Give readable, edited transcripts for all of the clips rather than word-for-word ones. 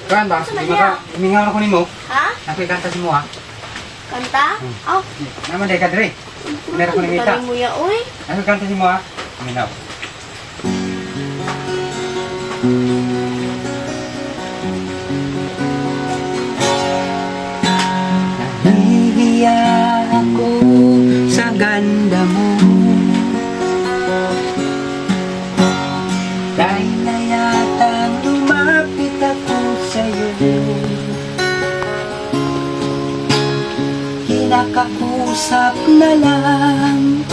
Kan ba? Di ba humingaw ako nimo? Ha? Nakikanta si mo ha? Kanta? Oh. Naman day ka dire. Meron ko nakita. Kanta mo ya, uy. Nakikanta si mo ha? Humingaw. Nahihiya ako sa ganda mo. Dahil na yatang lumapit ako sa'yo. Kinakausap na lang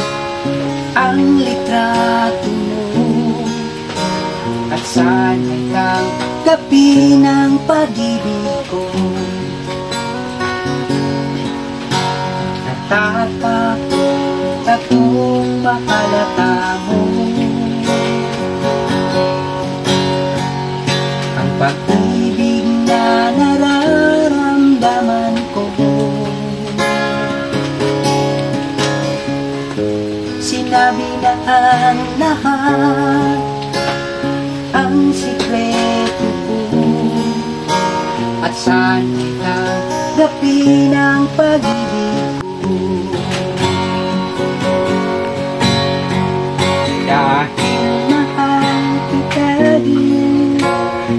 ang litrato mo. At sana'y tanggapin ang pag-ibig ko. Natatakot akong mahalata mo ang pag-ibig na nararamdaman ko. Sinabi na ang lahat, ang sikreto ko, at sana'y tanggapin ang pag-ibig ko. Dahil mahal kita din,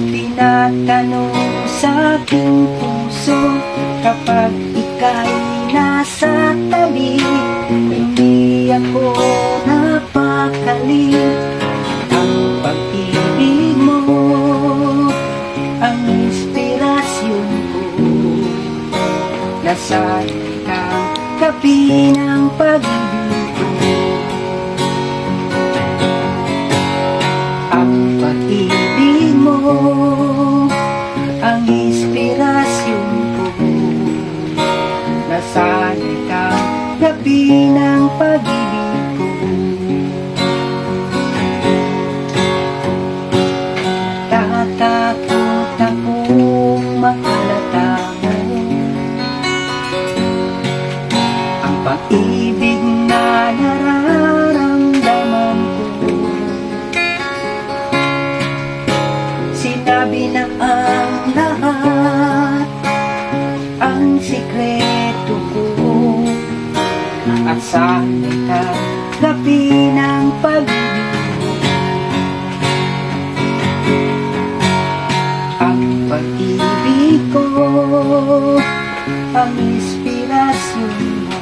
tinatanong sa aking puso, kapag ika'y nasa tabi, hindi ako napakali. Ang pag-ibig mo, ang inspirasyon ko, nasa'y tanggapin ang pag-ibig ko. Ang pag-ibig mo, ang inspirasyon ko, nasa'y tanggapin ang pag-ibig ko. Tatakot akong mahalata mo ang pag-ibig na nararamdaman ko. Sinabi na ang lahat, ang sikreto ko, at sana'y tanggapin ang pag-ibig mo. Ang pag-ibig ko, ang inspirasyon mo,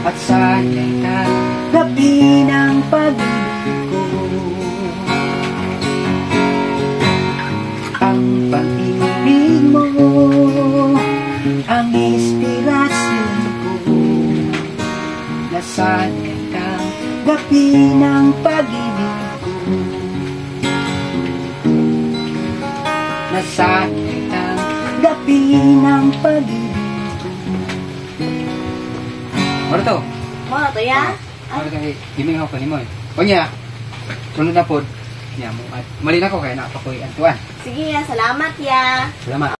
at sana'y tanggapin ang pag-ibig ko. Ang pag-ibig mo, ang inspirasyon ko, na sana'y tanggapin ang pag-ibig ko. Na sana'y tanggapin ang pag-ibig ko. Ano to? Mo na to ya? Ano kay giming ako kanimo eh. O niya, sunod na pod. Niya mo at mali na ko kay napakoy antuan. Sige ya, salamat ya. Salamat.